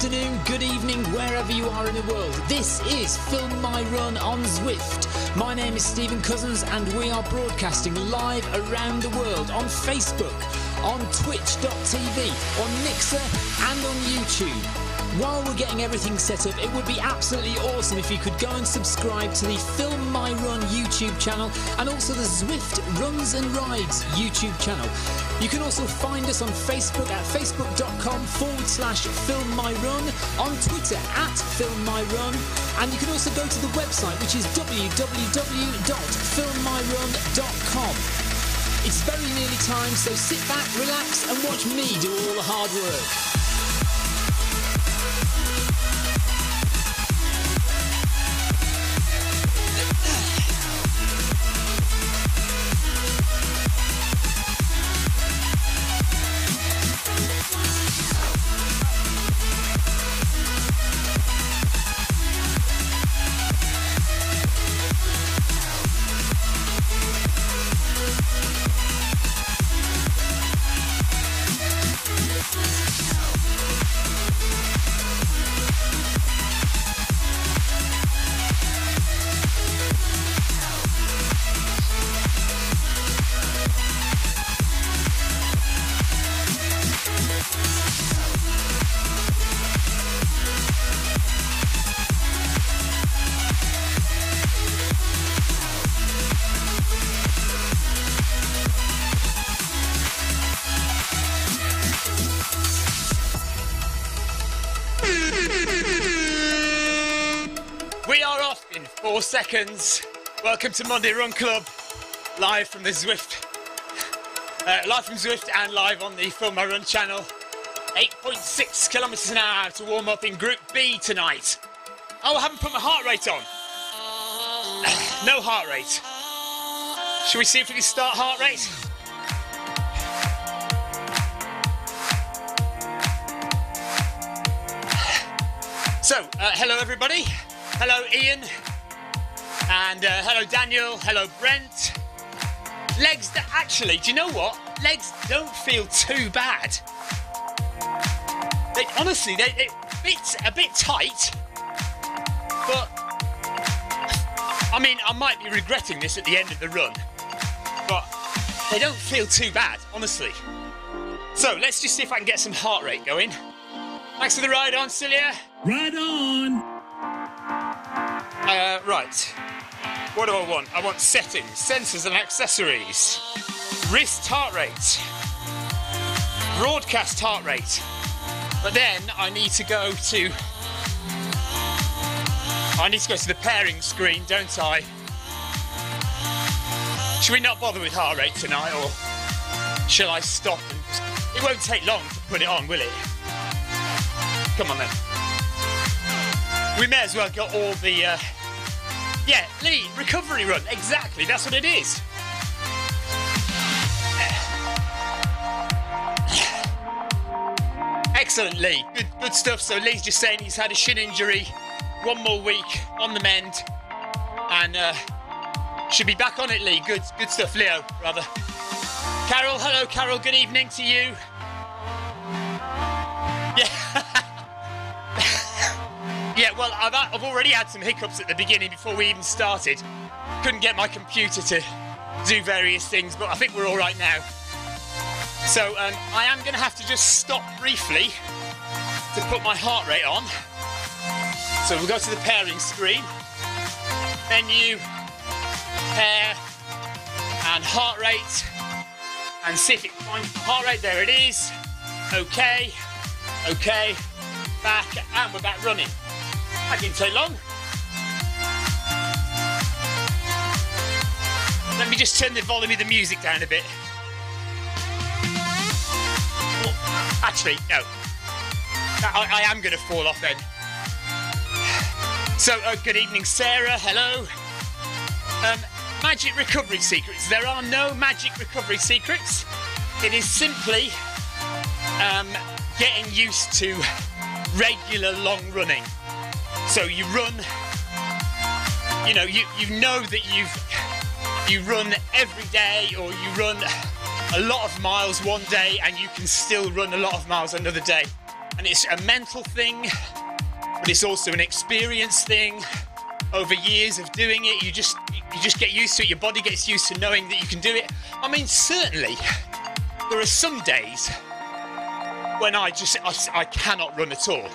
afternoon, good evening, wherever you are in the world. This is Film My Run on Zwift. My name is Stephen Cousins and we are broadcasting live around the world on Facebook, on twitch.tv, on Mixer and on YouTube. While we're getting everything set up, it would be absolutely awesome if you could go and subscribe to the Film My Run YouTube channel and also the Zwift Runs and Rides YouTube channel. You can also find us on Facebook at facebook.com/FilmMyRun, on Twitter at FilmMyRun, and you can also go to the website, which is www.filmmyrun.com. It's very nearly time, so sit back, relax and watch me do all the hard work. We are off in 4 seconds. Welcome to Monday Run Club, live from the Zwift, live from Zwift and live on the Film My Run channel. 8.6 kilometers an hour to warm up in Group B tonight. Oh, I haven't put my heart rate on. No heart rate. Shall we see if we can start heart rate? So, hello everybody. Hello Ian. And hello Daniel. Hello Brent. Legs, actually, do you know what? Legs don't feel too bad. Honestly, they're a bit tight. But, I mean, I might be regretting this at the end of the run. But they don't feel too bad, honestly. So, let's just see if I can get some heart rate going. Thanks for the ride on, Celia. Right on! Right. What do I want? I want settings, sensors and accessories. Wrist heart rate. Broadcast heart rate. But then I need to go to the pairing screen, don't I? Should we not bother with heart rate tonight, or shall I stop and it won't take long to put it on, will it? Come on then. We may as well get all the yeah, Lee, recovery run, exactly, that's what it is. Excellent, Lee, good stuff. So Lee's just saying he's had a shin injury, 1 more week on the mend, and should be back on it, Lee. Good stuff, Leo, rather. Carol, hello Carol, good evening to you. Yeah. Yeah, well, I've already had some hiccups at the beginning before we even started. Couldn't get my computer to do various things, but I think we're all right now. So I am going to have to just stop briefly to put my heart rate on. So we'll go to the pairing screen. Menu, pair, and heart rate. And see if it finds the heart rate. There it is. Okay, back, and we're back running. That didn't take long. Let me just turn the volume of the music down a bit. Oh, actually, no. I am going to fall off then. So, good evening, Sarah. Hello. Magic recovery secrets. There are no magic recovery secrets. It is simply getting used to regular long running. So you run, you know that you run every day, or you run a lot of miles one day and you can still run a lot of miles another day. and it's a mental thing, but it's also an experience thing. Over years of doing it, you just get used to it. Your body gets used to knowing that you can do it. I mean, certainly there are some days when I cannot run at all.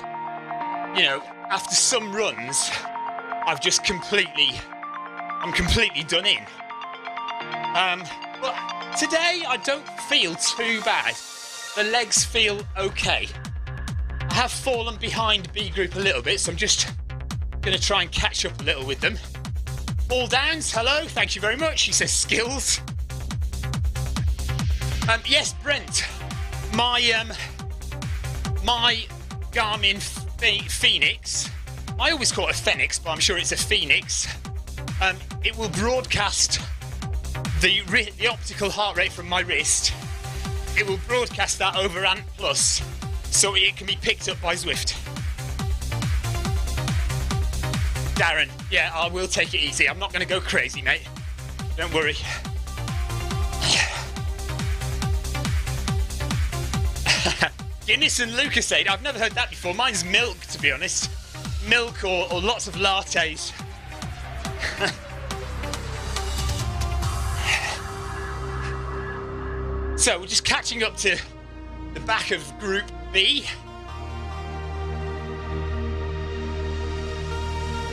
You know, after some runs, I'm completely done in. But today I don't feel too bad. The legs feel okay. I have fallen behind B group a little bit, so I'm just going to try and catch up a little with them. All downs, hello, thank you very much. He says skills. Yes, Brent, my Garmin Phoenix, I always call it a Phoenix, but I'm sure it's a Phoenix. It will broadcast the optical heart rate from my wrist. It will broadcast that over Ant Plus, so it can be picked up by Zwift. Darren, yeah, I will take it easy. I'm not going to go crazy, mate. Don't worry. Guinness and Lucasade. I've never heard that before. Mine's milk, to be honest. Milk or lots of lattes. So we're just catching up to the back of Group B.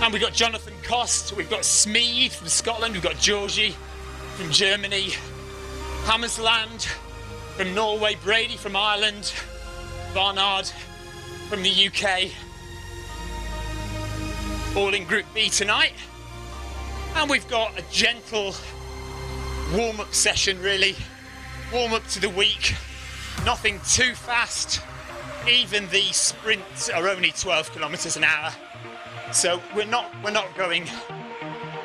And we've got Jonathan Cost, we've got Smeed from Scotland, we've got Georgie from Germany, Hammersland from Norway, Brady from Ireland, Barnard from the UK. All in Group B tonight. And we've got a gentle warm-up session, really. Warm-up to the week. Nothing too fast. Even the sprints are only 12 kilometers an hour. So we're not going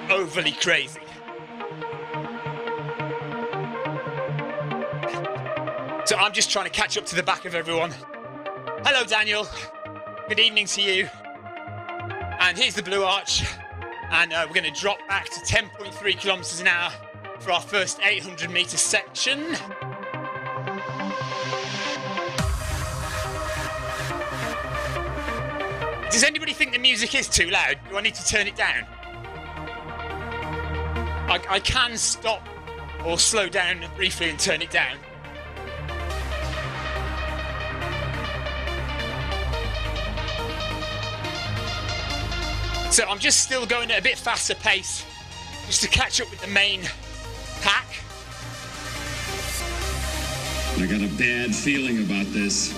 overly crazy. So I'm just trying to catch up to the back of everyone. Hello, Daniel. Good evening to you. And here's the Blue Arch. And we're going to drop back to 10.3 kilometers an hour for our first 800 meter section. Does anybody think the music is too loud? Do I need to turn it down? I can stop or slow down briefly and turn it down. So I'm just still going at a bit faster pace, just to catch up with the main pack. I got a bad feeling about this.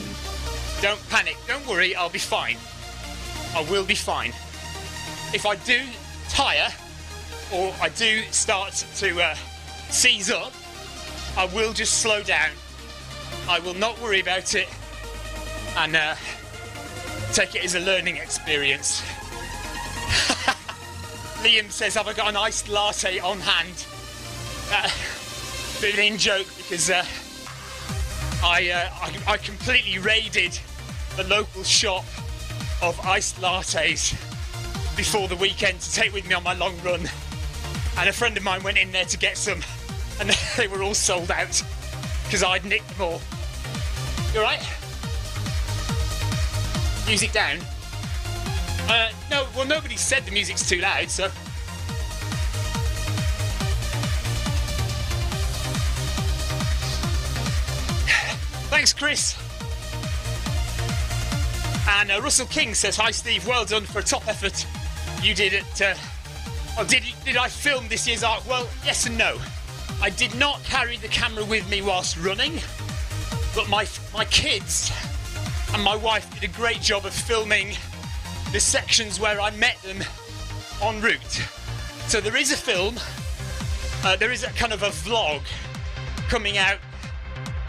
Don't panic, don't worry, I'll be fine. I will be fine. If I do tire, or I do start to seize up, I will just slow down. I will not worry about it, and take it as a learning experience. Liam says, have I got an iced latte on hand? Bit of an in-joke, because I completely raided the local shop of iced lattes before the weekend to take with me on my long run, and a friend of mine went in there to get some, and they were all sold out because I'd nicked them all. You alright? Music down? No, well, nobody said the music's too loud, so. Thanks, Chris. And Russell King says, hi Steve, well done for a top effort you did at... did I film this year's arc? Well, yes and no. I did not carry the camera with me whilst running, but my kids and my wife did a great job of filming the sections where I met them en route. So there is a film, there is a kind of a vlog coming out,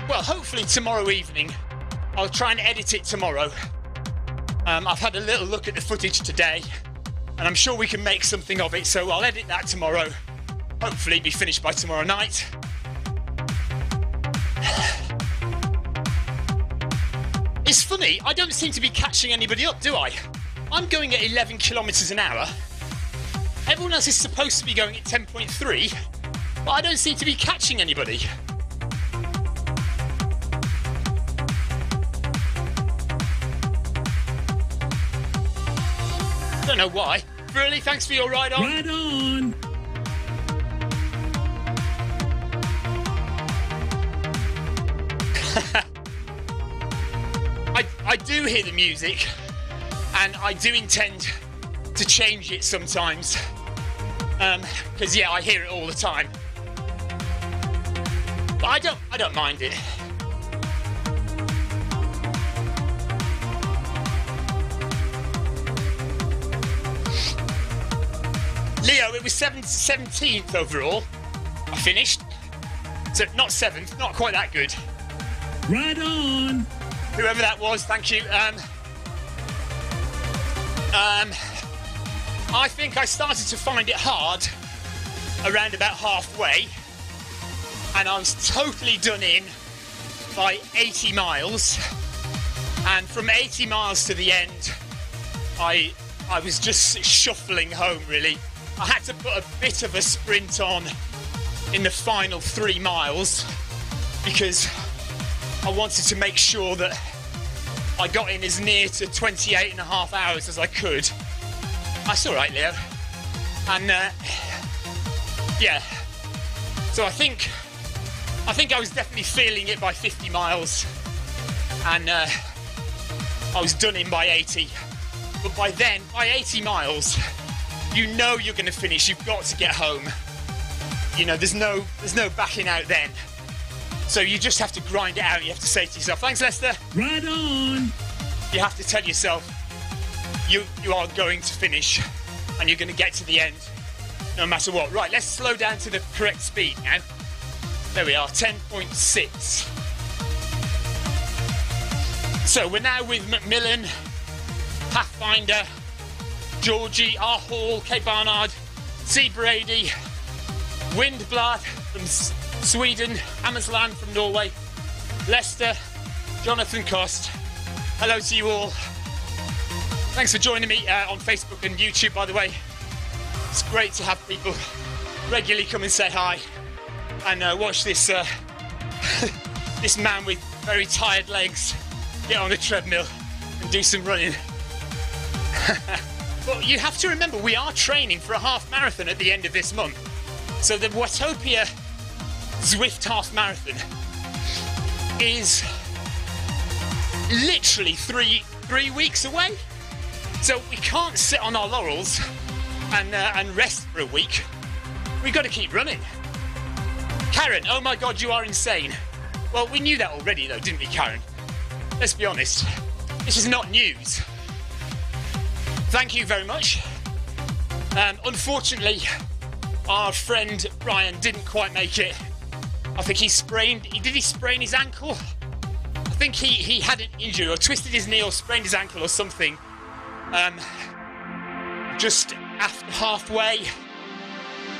well, hopefully tomorrow evening. I'll try and edit it tomorrow. I've had a little look at the footage today, and I'm sure we can make something of it, so I'll edit that tomorrow. Hopefully be finished by tomorrow night. It's funny, I don't seem to be catching anybody up, do I? I'm going at 11 kilometers an hour. Everyone else is supposed to be going at 10.3, but I don't seem to be catching anybody. don't know why. Really, thanks for your ride on. Right on. I do hear the music, and I do intend to change it sometimes. Because yeah, I hear it all the time. But I don't mind it. Leo, it was 17th overall. I finished. So not 7th, not quite that good. Right on. Whoever that was, thank you. I think I started to find it hard around about halfway, and I was totally done in by 80 miles. And from 80 miles to the end, I was just shuffling home, really. I had to put a bit of a sprint on in the final 3 miles because I wanted to make sure that I got in as near to 28 and a half hours as I could. That's all right, Leo. And yeah, so I think I was definitely feeling it by 50 miles, and I was done in by 80. But by then, by 80 miles, you know you're going to finish. You've got to get home. You know, there's no backing out then. So you just have to grind it out. You have to say to yourself, thanks, Lester. Right on. You have to tell yourself you are going to finish and you're going to get to the end no matter what. Right, let's slow down to the correct speed now. There we are, 10.6. So we're now with Macmillan, Pathfinder, Georgie, R. Hall, Kate Barnard, C. Brady, Windblad from Sweden, Hammersland from Norway, Leicester, Jonathan Cost. Hello to you all. Thanks for joining me on Facebook and YouTube, by the way. It's great to have people regularly come and say hi and watch this this man with very tired legs get on a treadmill and do some running. But you have to remember, we are training for a half marathon at the end of this month. So the Watopia Zwift half marathon is literally three weeks away. So we can't sit on our laurels and rest for a week. We've got to keep running. Karen, oh my God, you are insane. Well, we knew that already though, didn't we, Karen? Let's be honest. This is not news. Thank you very much. Unfortunately, our friend Brian didn't quite make it. I think he sprained his ankle? I think he had an injury or twisted his knee or sprained his ankle or something. Just after halfway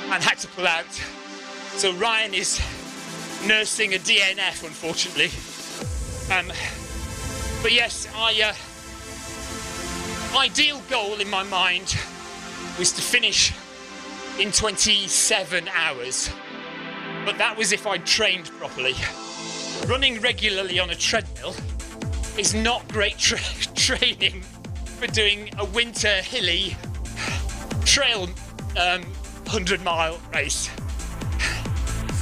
and had to pull out. So Ryan is nursing a DNF, unfortunately. But yes, ideal goal in my mind was to finish in 27 hours. But that was if I'd trained properly. Running regularly on a treadmill is not great training for doing a winter hilly trail 100-mile race.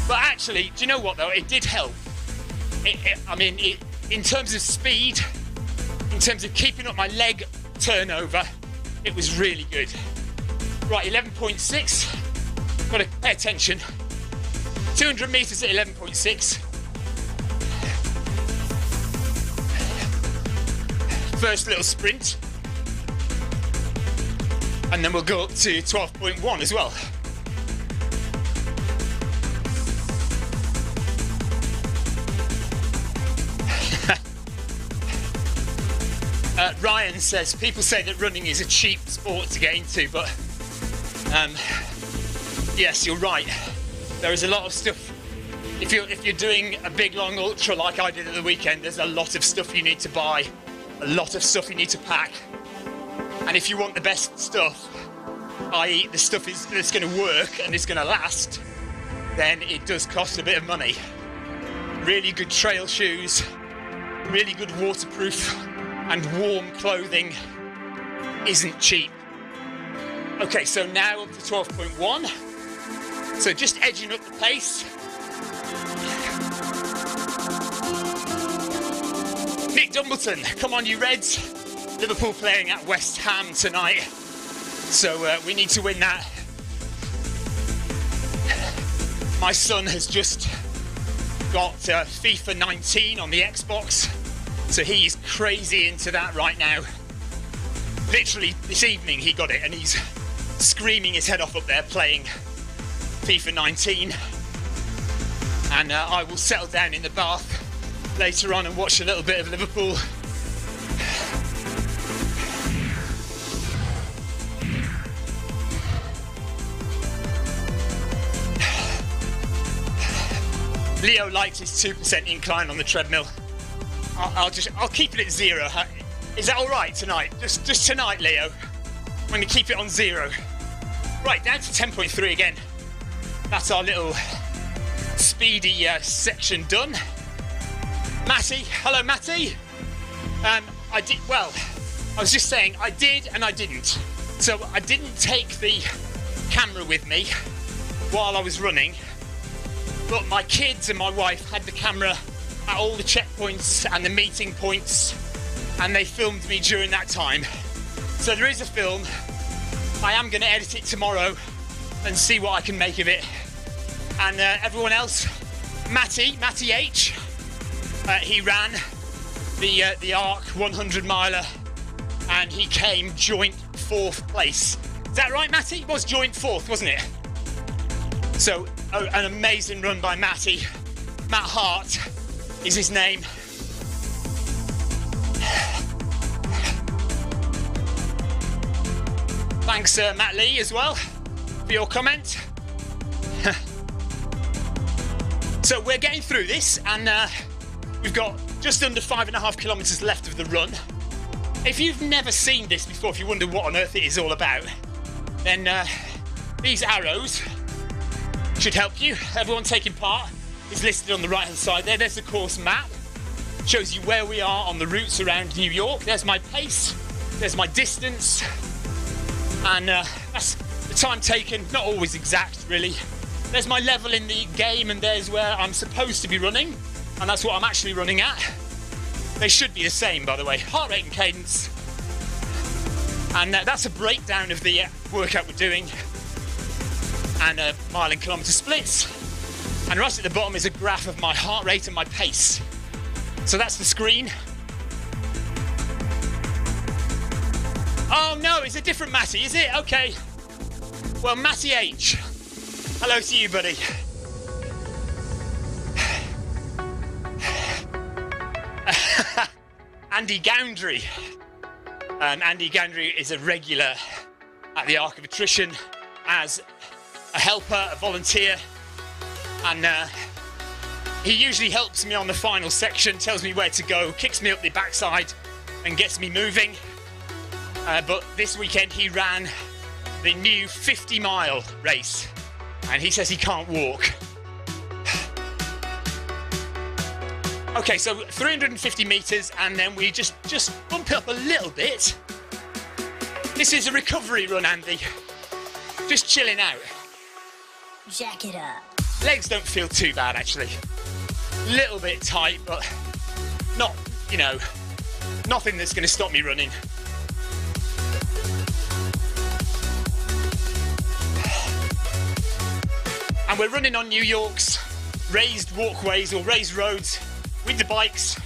But actually, do you know what though? It did help. In terms of speed, in terms of keeping up my leg turnover, it was really good. Right, 11.6. Got to pay attention. 200 metres at 11.6. First little sprint. And then we'll go up to 12.1 as well. Ryan says, people say that running is a cheap sport to get into, but yes, you're right. There is a lot of stuff. If you're doing a big long ultra like I did at the weekend, there's a lot of stuff you need to buy, a lot of stuff you need to pack. And if you want the best stuff, i.e. the stuff that's going to work and is going to last, then it does cost a bit of money. Really good trail shoes, really good waterproof and warm clothing isn't cheap. Okay, so now up to 12.1. So just edging up the pace. Nick Dumbleton, come on you Reds. Liverpool playing at West Ham tonight. So we need to win that. My son has just got FIFA 19 on the Xbox. So he's crazy into that right now. Literally this evening he got it and he's screaming his head off up there playing FIFA 19. And I will settle down in the bath later on and watch a little bit of Liverpool. Leo liked his 2% incline on the treadmill. I'll keep it at 0. Is that all right tonight? Just tonight, Leo. I'm going to keep it on 0. Right, down to 10.3 again. That's our little speedy section done. Matty, hello Matty. I was just saying I did and I didn't. So I didn't take the camera with me while I was running, but my kids and my wife had the camera at all the checkpoints and the meeting points, and they filmed me during that time. So there is a film. I am going to edit it tomorrow and see what I can make of it. And everyone else, Matty H, he ran the ARC 100 miler and he came joint 4th place. Is that right, Matty? It was joint 4th, wasn't it? So an amazing run by Matty. Matt Hart is his name. Thanks Matt Lee as well for your comment. So we're getting through this and we've got just under 5.5 kilometres left of the run. If you've never seen this before, if you wonder what on earth it is all about, then these arrows should help you. Everyone taking part is listed on the right hand side there. There's the course map. Shows you where we are on the routes around New York. There's my pace, there's my distance, and that's the time taken, not always exact really. There's my level in the game and there's where I'm supposed to be running, and that's what I'm actually running at. They should be the same, by the way. Heart rate and cadence. And that's a breakdown of the workout we're doing, and mile and kilometre splits. And right at the bottom is a graph of my heart rate and my pace. So that's the screen. Oh no, it's a different Matty, is it? Okay. Well, Matty H. Hello to you, buddy. Andy Goundry. Andy Goundry is a regular at the Arc of Attrition as a helper, a volunteer, and he usually helps me on the final section, tells me where to go, kicks me up the backside and gets me moving. But this weekend he ran the new 50-mile race and he says he can't walk. Okay, so 350 metres and then we just bump it up a little bit. This is a recovery run, Andy. Just chilling out. Jack it up. Legs don't feel too bad, actually. Little bit tight, but not, nothing that's going to stop me running. And we're running on New York's raised walkways or raised roads with the bikes.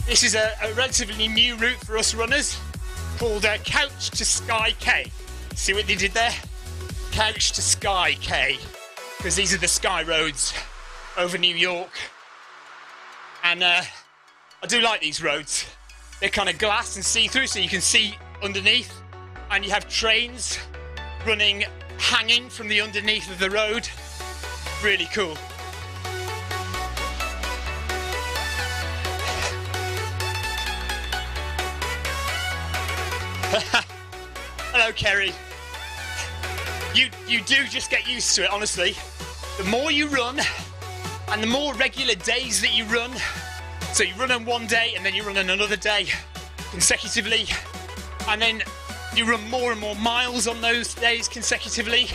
This is a relatively new route for us runners called Couch to Sky K. See what they did there? Couch to Sky K, because these are the sky roads over New York. And I do like these roads. They're kind of glass and see-through, so you can see underneath, and you have trains running, hanging from the underneath of the road. Really cool. Hello, Kerry. You do just get used to it, honestly. The more you run, and the more regular days that you run, so you run on one day and then you run on another day consecutively, and then you run more and more miles on those days consecutively,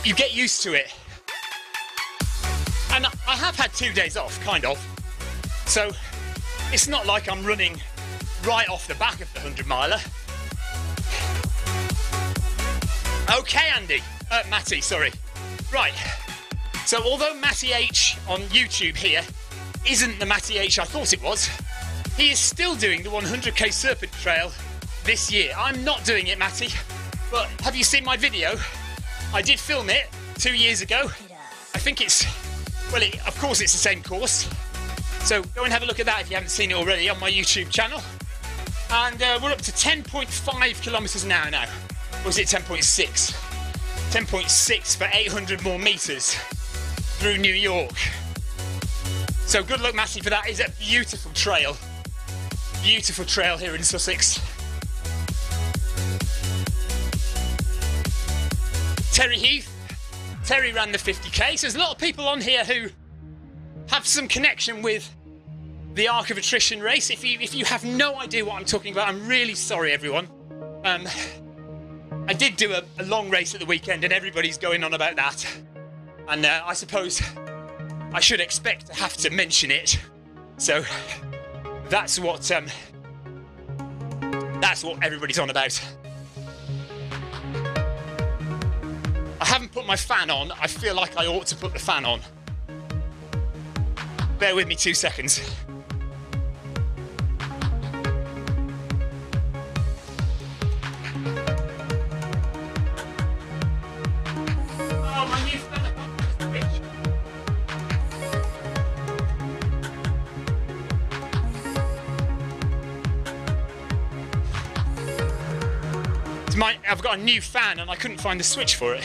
you get used to it. And I have had 2 days off, kind of. So it's not like I'm running right off the back of the 100-miler. Okay, Andy. Matty, sorry. Right. So although Matty H on YouTube here isn't the Matty H I thought it was, he is still doing the 100k Serpent Trail this year. I'm not doing it, Matty, but have you seen my video? I did film it 2 years ago. I think it's, well, of course it's the same course. So go and have a look at that if you haven't seen it already on my YouTube channel. And we're up to 10.5 kilometres an hour now. Or is it 10.6? 10.6 for 800 more metres through New York. So good luck, Matty, for that. It's a beautiful trail. Beautiful trail here in Sussex. Terry Heath. Terry ran the 50k. So there's a lot of people on here who have some connection with the Arc of Attrition race. If you have no idea what I'm talking about, I'm really sorry, everyone. I did do a long race at the weekend and everybody's going on about that. And I suppose I should expect to have to mention it. So that's what everybody's on about. I haven't put my fan on. I feel like I ought to put the fan on. Bear with me 2 seconds. Oh, my new fan, I can't press the switch. I've got a new fan and I couldn't find the switch for it.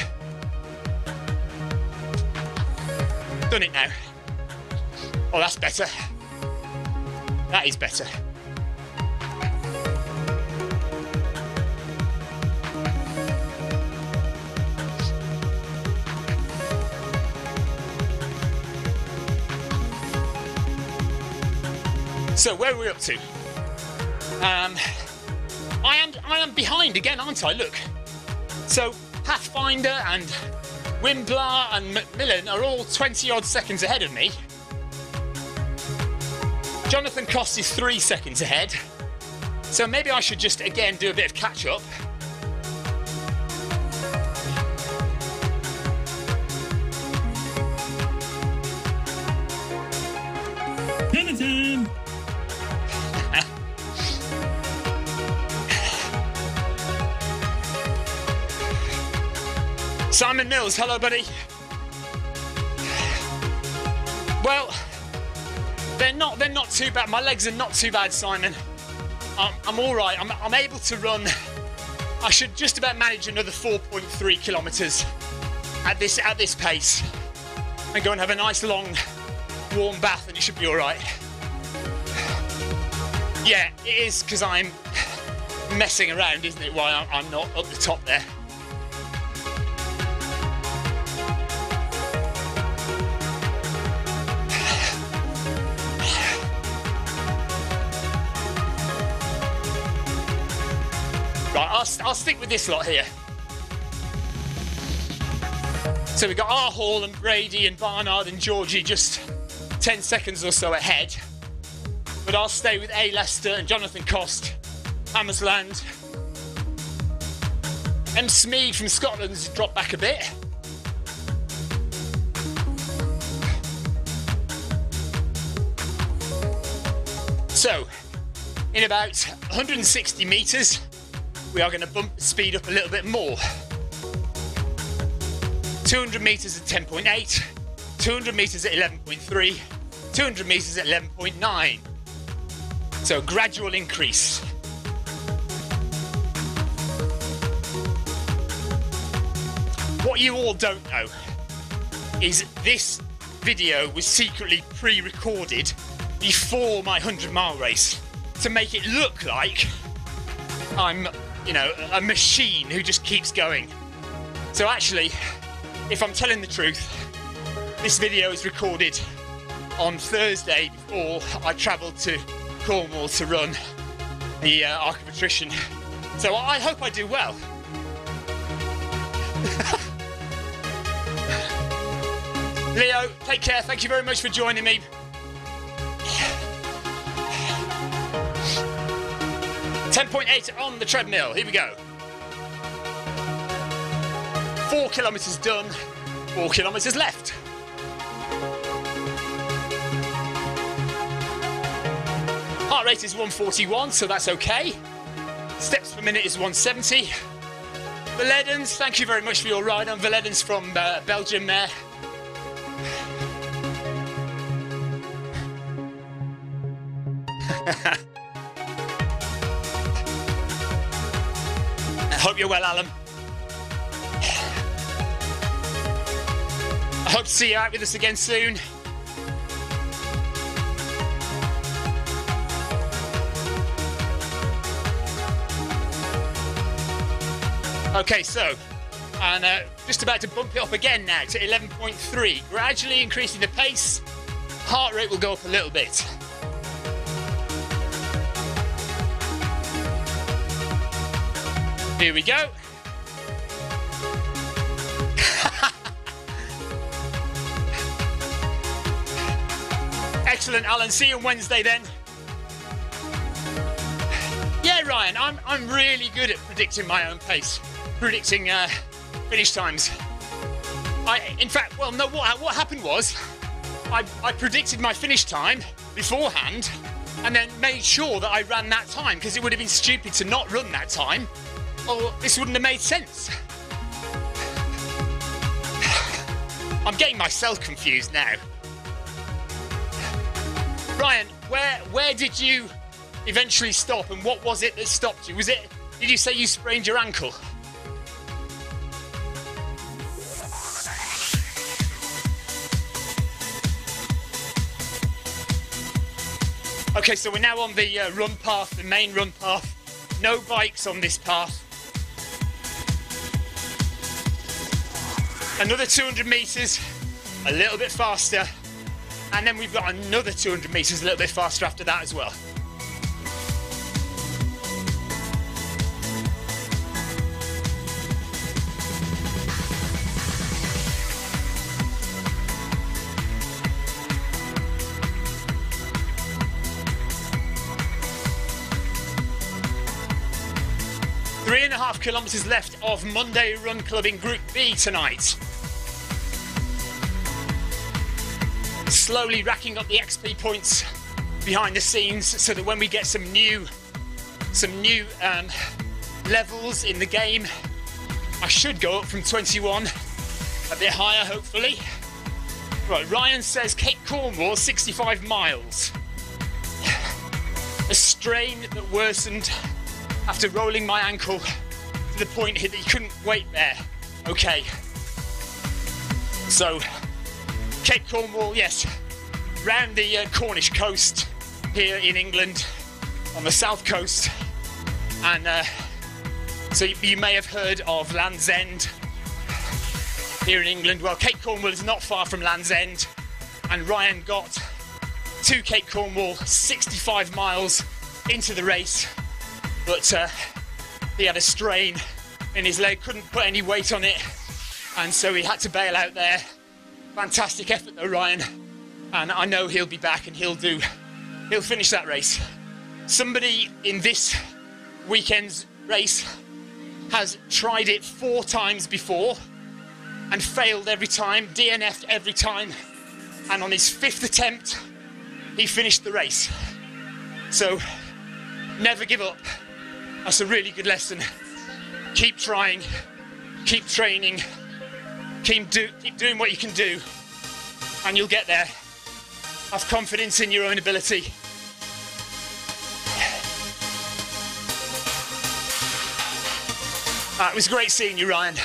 Done it now. Oh, that's better. That is better. So where are we up to? I am behind again, aren't I? Look. So Pathfinder and Wimbler and Macmillan are all 20 odd seconds ahead of me. Jonathan Cost is 3 seconds ahead. So maybe I should just again do a bit of catch up. Jonathan! Simon Mills, hello buddy. Well, they're not too bad. My legs are not too bad, Simon. I'm all right. I'm able to run. I should just about manage another 4.3 kilometres at this pace, and go and have a nice long warm bath, and it should be all right. Yeah, it is because I'm messing around, isn't it? Why I'm not up the top there. Right, I'll stick with this lot here. So we've got R Hall and Brady and Barnard and Georgie just 10 seconds or so ahead. But I'll stay with A. Lester and Jonathan Cost, Hammersland. M. Smead from Scotland's dropped back a bit. So, in about 160 metres, we are going to bump the speed up a little bit more. 200 metres at 10.8, 200 metres at 11.3, 200 metres at 11.9. So gradual increase. What you all don't know is this video was secretly pre-recorded before my 100-mile race to make it look like I'm, you know, a machine who just keeps going. So actually, if I'm telling the truth, this video is recorded on Thursday before I travelled to Cornwall to run the Arc of Attrition So I hope I do well. Leo, take care. Thank you very much for joining me. .8 on the treadmill. Here we go. 4 kilometres done. 4 kilometres left. Heart rate is 141, so that's okay. Steps per minute is 170. Valedens, thank you very much for your ride on. Valedens from Belgium there. I hope you're well, Alan. I hope to see you out with us again soon. Okay, so, and just about to bump it up again now to 11.3. Gradually increasing the pace. Heart rate will go up a little bit. Here we go. Excellent, Alan. See you on Wednesday then. Yeah, Ryan, I'm really good at predicting my own pace, predicting finish times. In fact, well, no. What happened was, I predicted my finish time beforehand, and then made sure that I ran that time because it would have been stupid to not run that time. Well, this wouldn't have made sense. I'm getting myself confused now. Ryan, where did you eventually stop, and what was it that stopped you? Did you say you sprained your ankle? Okay, so we're now on the run path, the main run path. No bikes on this path. Another 200 metres, a little bit faster, and then we've got another 200 metres a little bit faster after that as well. Three and a half kilometres left of Monday Run Club in Group B tonight. Slowly racking up the XP points behind the scenes so that when we get some new levels in the game, I should go up from 21 a bit higher, hopefully. Right, Ryan says Cape Cornwall, 65 miles. A strain that worsened after rolling my ankle to the point that he couldn't wait there. Okay. So, Cape Cornwall, yes, round the Cornish coast here in England, on the south coast. And so you may have heard of Land's End here in England. Well, Cape Cornwall is not far from Land's End, and Ryan got to Cape Cornwall 65 miles into the race, but he had a strain in his leg, couldn't put any weight on it, and so he had to bail out there. Fantastic effort though, Ryan, and I know he'll be back and he'll finish that race. Somebody in this weekend's race has tried it 4 times before and failed every time, DNF'd every time, and on his 5th attempt he finished the race. So never give up. That's a really good lesson. Keep trying, keep training, keep doing what you can do, and you'll get there. Have confidence in your own ability. It was great seeing you, Ryan.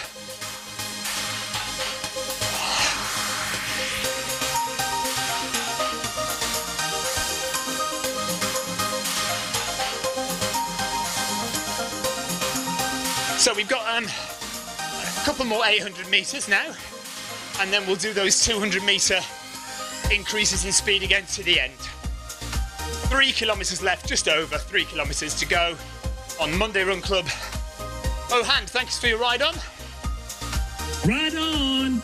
So we've got a couple more 800 metres now, and then we'll do those 200 metre increases in speed again to the end. 3 kilometres left, just over 3 kilometres to go on Monday Run Club. Oh, Hand, thanks for your ride on. Ride on.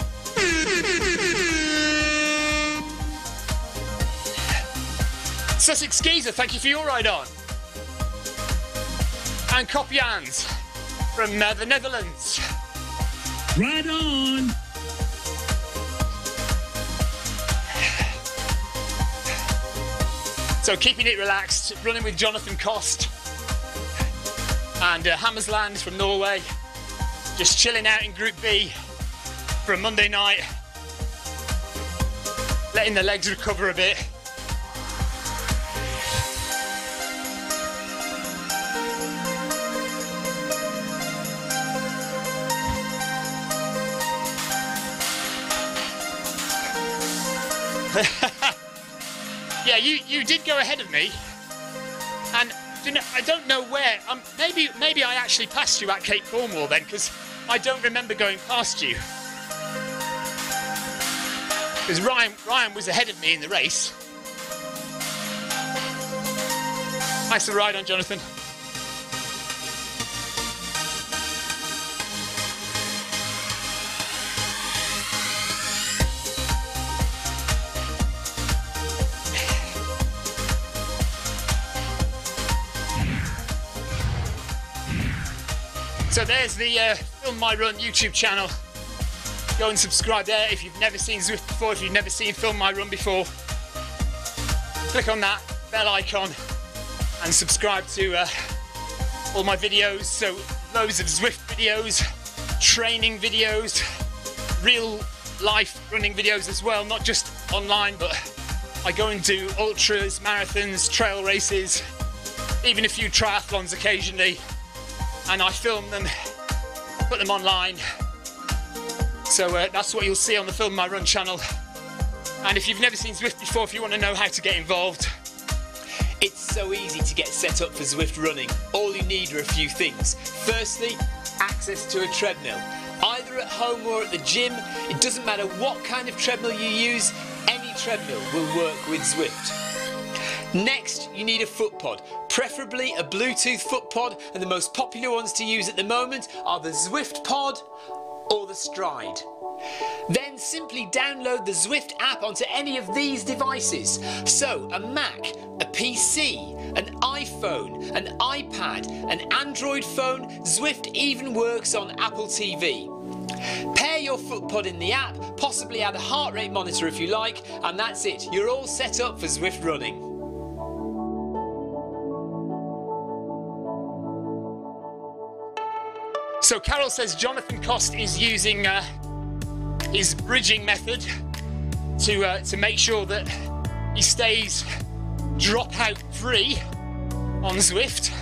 Sussex Geezer, thank you for your ride on. And Kopjans from the Netherlands. Ride on. So keeping it relaxed, running with Jonathan Cost and Hammersland from Norway. Just chilling out in Group B for a Monday night. Letting the legs recover a bit. Yeah, you did go ahead of me, and I don't know where. Maybe I actually passed you at Cape Cornwall then, because I don't remember going past you. Because Ryan was ahead of me in the race. Thanks for the ride on, Jonathan. So there's the Film My Run YouTube channel. Go and subscribe there if you've never seen Zwift before, if you've never seen Film My Run before. Click on that bell icon and subscribe to all my videos. So loads of Zwift videos, training videos, real life running videos as well, not just online, but I go and do ultras, marathons, trail races, even a few triathlons occasionally. And I film them, put them online. So that's what you'll see on the Film My Run channel. And if you've never seen Zwift before, if you want to know how to get involved, it's so easy to get set up for Zwift running. All you need are a few things. Firstly, access to a treadmill. Either at home or at the gym, it doesn't matter what kind of treadmill you use, any treadmill will work with Zwift. Next, you need a foot pod, preferably a Bluetooth foot pod, and the most popular ones to use at the moment are the Zwift Pod or the Stride. Then simply download the Zwift app onto any of these devices. So a Mac, a PC, an iPhone, an iPad, an Android phone, Zwift even works on Apple TV. Pair your foot pod in the app, possibly add a heart rate monitor if you like, and that's it. You're all set up for Zwift running. So Carol says Jonathan Cost is using his bridging method to make sure that he stays dropout free on Zwift.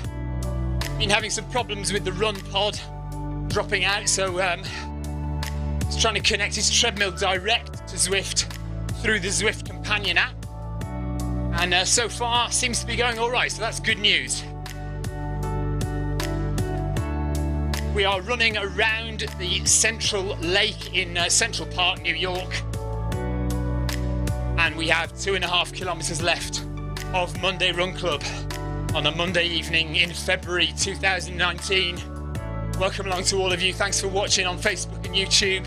Been having some problems with the run pod dropping out, so he's trying to connect his treadmill direct to Zwift through the Zwift companion app, and so far seems to be going all right, so that's good news. We are running around the Central Lake in Central Park, New York. And we have 2.5 kilometres left of Monday Run Club on a Monday evening in February 2019. Welcome along to all of you. Thanks for watching on Facebook and YouTube.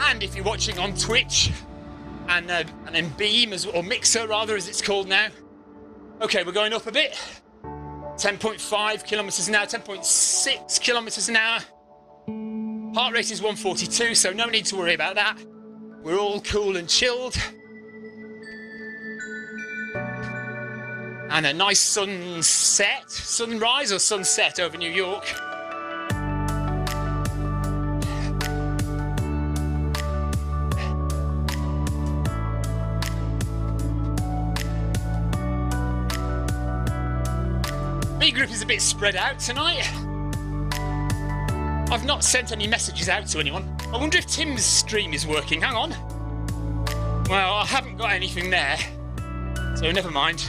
And if you're watching on Twitch and then Beam, or Mixer rather, as it's called now. Okay, we're going up a bit. 10.5 kilometres an hour, 10.6 kilometres an hour. Heart rate is 142, so no need to worry about that. We're all cool and chilled. And a nice sunrise or sunset over New York. B group is a bit spread out tonight. I've not sent any messages out to anyone. I wonder if Tim's stream is working. Hang on. Well, I haven't got anything there, so never mind.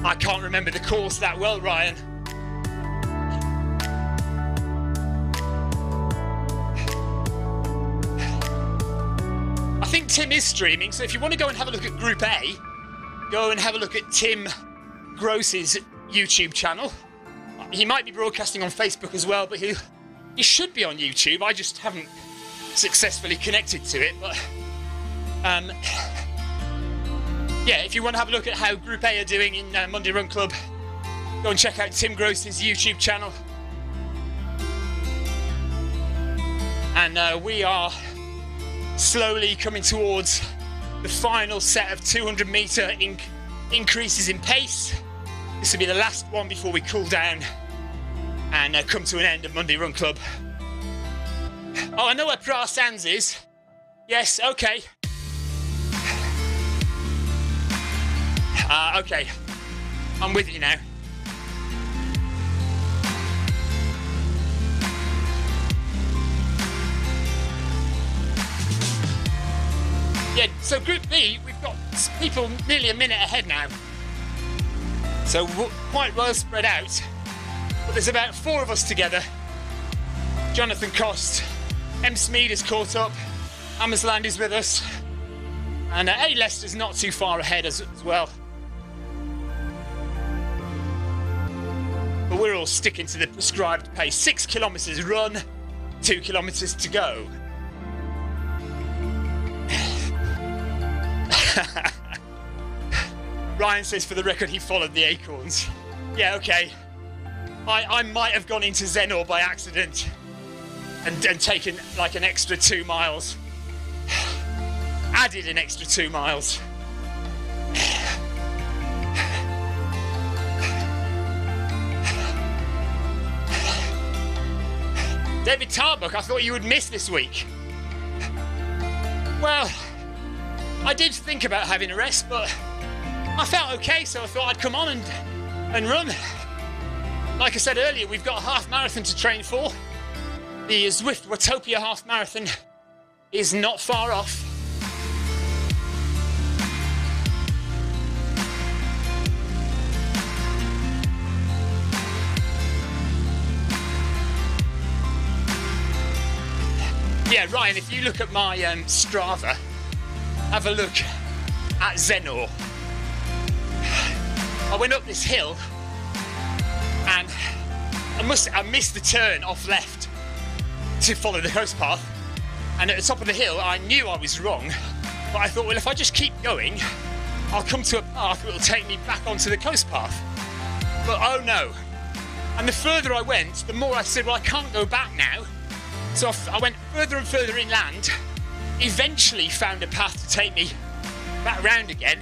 I can't remember the course that well, Ryan. And Tim is streaming, so if you want to go and have a look at Group A, go and have a look at Tim Gross's YouTube channel. He might be broadcasting on Facebook as well, but he should be on YouTube. I just haven't successfully connected to it. But yeah, if you want to have a look at how Group A are doing in Monday Run Club, go and check out Tim Gross's YouTube channel. And we are slowly coming towards the final set of 200 metre increases in pace. This will be the last one before we cool down and come to an end of Monday Run Club. Oh, I know where Pra Sands is. Yes, okay. Okay, I'm with you now. Yeah, so Group B, we've got people nearly a minute ahead now. So quite well spread out. But there's about 4 of us together. Jonathan Cost, M. Smead is caught up, Amersland is with us, and A. Leicester's not too far ahead as well. But we're all sticking to the prescribed pace. 6 kilometres run, 2 kilometres to go. Ryan says, for the record, he followed the acorns. Yeah, okay. I might have gone into Zenor by accident and taken like an extra 2 miles. Added an extra 2 miles. David Tarbuck, I thought you would miss this week. Well, I did think about having a rest, but I felt okay, so I thought I'd come on and run. Like I said earlier, we've got a half marathon to train for. The Zwift Watopia half marathon is not far off. Yeah, Ryan, if you look at my Strava, have a look at Zenor. I went up this hill and I missed the turn off left to follow the coast path, and at the top of the hill I knew I was wrong, but I thought, well, if I just keep going I'll come to a path that will take me back onto the coast path. But oh no, and the further I went, the more I said, well, I can't go back now. So I went further and further inland, eventually found a path to take me back round again,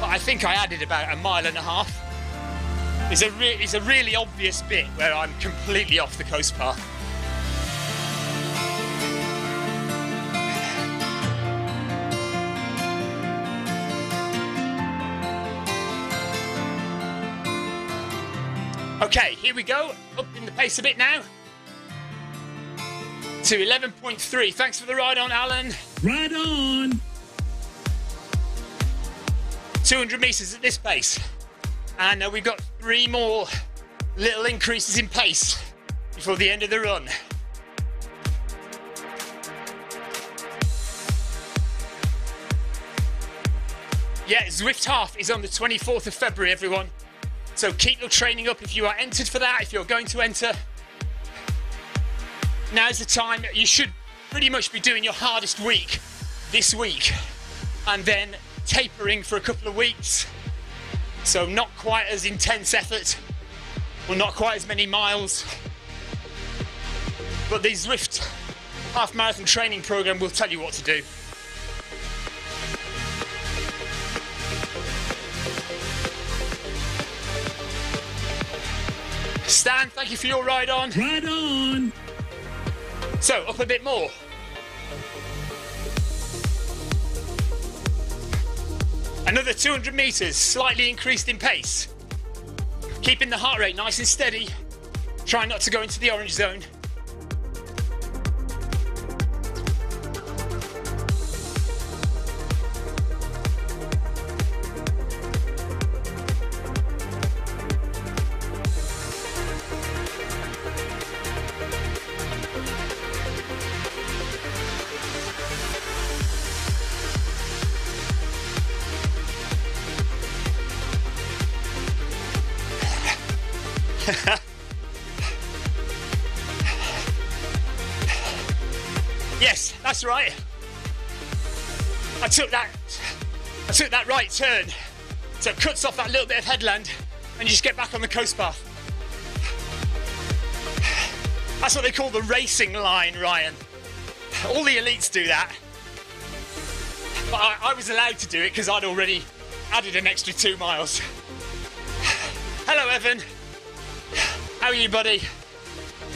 but I think I added about 1.5 miles. It's a really obvious bit where I'm completely off the coast path. Okay, here we go, up in the pace a bit now. To 11.3. Thanks for the ride on, Alan. Ride on. 200 metres at this pace. And we've got 3 more little increases in pace before the end of the run. Yeah, Zwift Half is on the 24th of February, everyone. So keep your training up if you are entered for that, if you're going to enter. Now's the time. You should pretty much be doing your hardest week this week and then tapering for a couple of weeks. So not quite as intense effort, or not quite as many miles. But the Zwift half marathon training program will tell you what to do. Stan, thank you for your ride on. Ride on. So, up a bit more. Another 200 metres, slightly increased in pace. Keeping the heart rate nice and steady. Try not to go into the orange zone. Yes, that's right. I took that right turn, so it cuts off that little bit of headland, and you just get back on the coast path. That's what they call the racing line, Ryan. All the elites do that. But I was allowed to do it because I'd already added an extra 2 miles. Hello, Evan. How are you, buddy?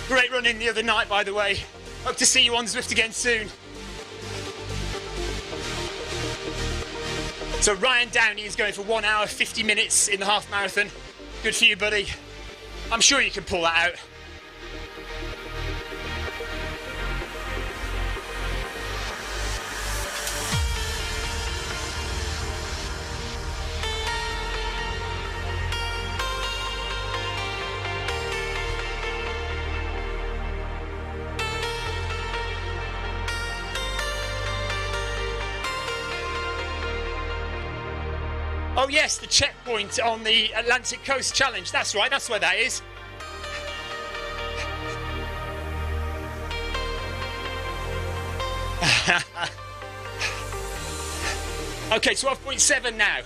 Great running the other night, by the way. Hope to see you on Zwift again soon. So Ryan Downey is going for 1 hour, 50 minutes in the half marathon. Good for you, buddy. I'm sure you can pull that out. Oh yes, the checkpoint on the Atlantic Coast Challenge. That's right, that's where that is. Okay, 12.7 now.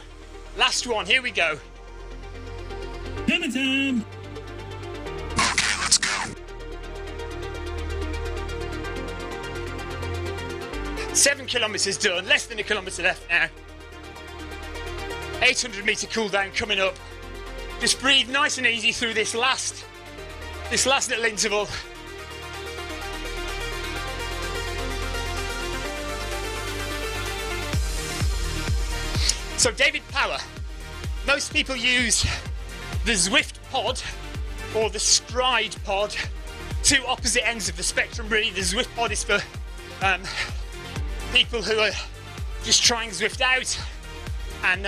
Last one, here we go. Hammer time! Okay, let's go. 7 kilometres done, less than a kilometre left now. 800 metre cool down coming up. Just breathe nice and easy through this last little interval. So David Power, most people use the Zwift pod or the Stride pod, two opposite ends of the spectrum really. The Zwift pod is for people who are just trying Zwift out and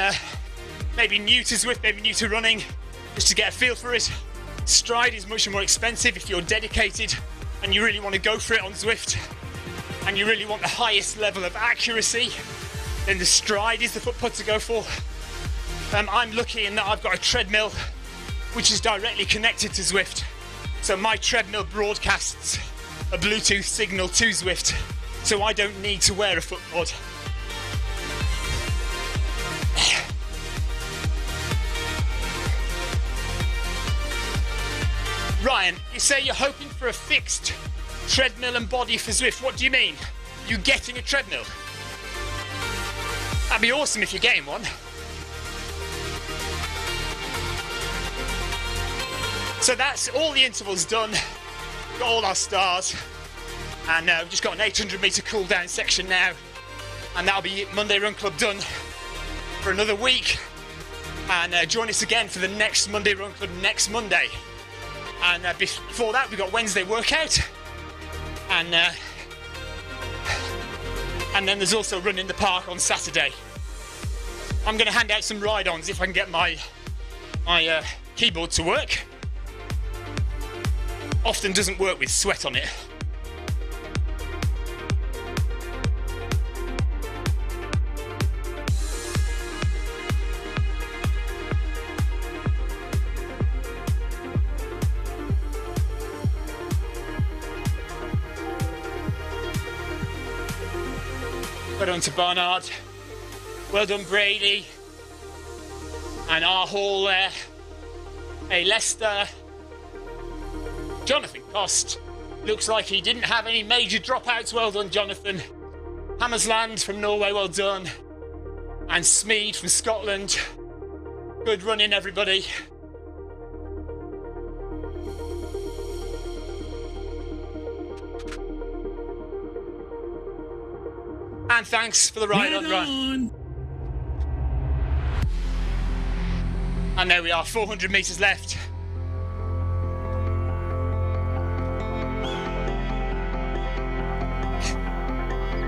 maybe new to Zwift, maybe new to running, just to get a feel for it. Stride is much more expensive if you're dedicated and you really want to go for it on Zwift and you really want the highest level of accuracy, then the Stride is the foot pod to go for. I'm lucky in that I've got a treadmill which is directly connected to Zwift. So my treadmill broadcasts a Bluetooth signal to Zwift, so I don't need to wear a foot pod. Ryan, you say you're hoping for a fixed treadmill and body for Zwift. What do you mean? You getting a treadmill? That'd be awesome if you're getting one. So that's all the intervals done. Got all our stars. And we've just got an 800 metre cool down section now. And that'll be Monday Run Club done for another week. And join us again for the next Monday Run Club next Monday. And before that, we've got Wednesday workout. And then there's also Run in the Park on Saturday. I'm going to hand out some ride-ons if I can get my keyboard to work. Often doesn't work with sweat on it. Well done to Barnard. Well done, Brady. And our Hall there. Hey, Leicester. Jonathan Cost. Looks like he didn't have any major dropouts. Well done, Jonathan. Hammersland from Norway, well done. And Smead from Scotland. Good running, everybody. And thanks for the ride on run. And there we are, 400 metres left.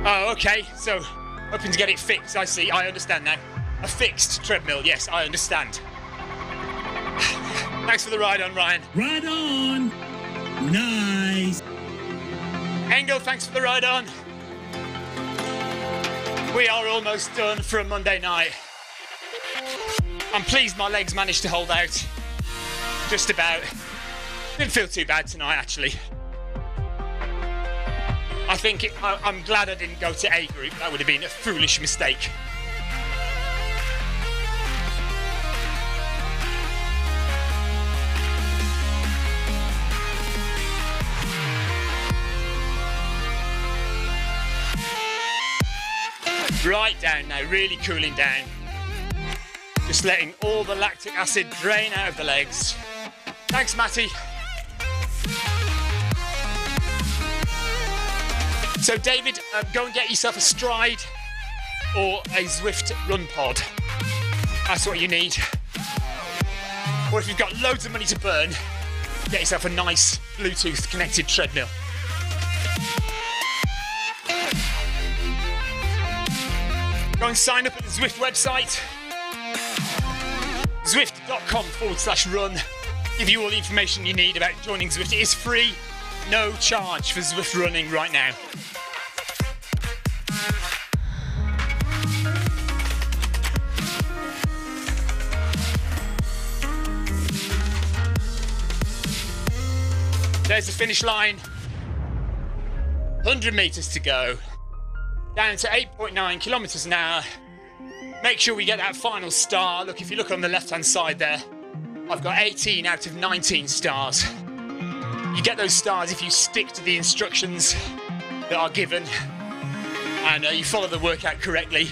Oh, okay, so hoping to get it fixed, I see, I understand now. A fixed treadmill, yes, I understand. Thanks for the ride on, Ryan. Ride on! Nice! Engel, thanks for the ride on. We are almost done for a Monday night. I'm pleased my legs managed to hold out. Just about. Didn't feel too bad tonight, actually. I think I'm glad I didn't go to A group. That would have been a foolish mistake. Right down now, really cooling down. Just letting all the lactic acid drain out of the legs. Thanks, Matty. So, David, go and get yourself a Stride or a Zwift run pod. That's what you need. Or if you've got loads of money to burn, get yourself a nice Bluetooth connected treadmill. Go and sign up at the Zwift website. Zwift.com/run. Give you all the information you need about joining Zwift. It is free, no charge for Zwift running right now. There's the finish line. 100 metres to go. Down to 8.9 kilometres an hour. Make sure we get that final star. Look, if you look on the left-hand side there, I've got 18 out of 19 stars. You get those stars if you stick to the instructions that are given and you follow the workout correctly.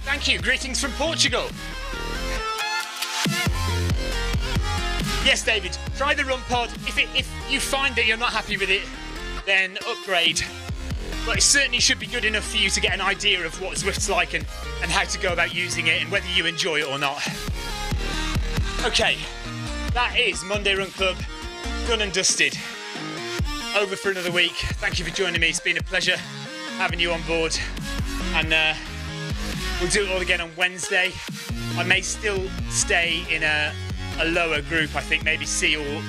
Thank you. Greetings from Portugal. Yes, David, try the run pod. If you find that you're not happy with it, then upgrade. But it certainly should be good enough for you to get an idea of what Zwift's like and how to go about using it and whether you enjoy it or not. Okay, that is Monday Run Club done and dusted. Over for another week. Thank you for joining me. It's been a pleasure having you on board. And we'll do it all again on Wednesday. I may still stay in a lower group, I think maybe C or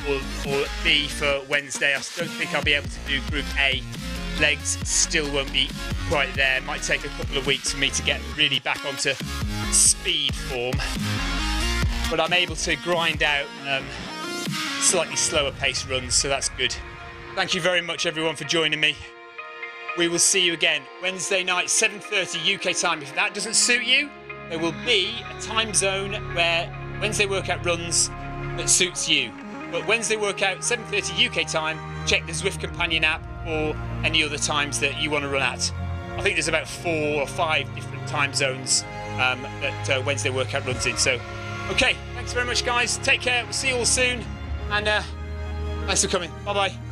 B for Wednesday. I don't think I'll be able to do Group A. Legs still won't be quite there. It might take a couple of weeks for me to get really back onto speed form. But I'm able to grind out slightly slower pace runs, so that's good. Thank you very much, everyone, for joining me. We will see you again Wednesday night, 7:30 UK time. If that doesn't suit you, there will be a time zone where Wednesday workout runs that suits you. But Wednesday workout, 7:30 UK time, check the Zwift Companion app or any other times that you want to run at. I think there's about 4 or 5 different time zones that Wednesday workout runs in. So, okay, thanks very much, guys. Take care. We'll see you all soon. And thanks for coming. Bye-bye.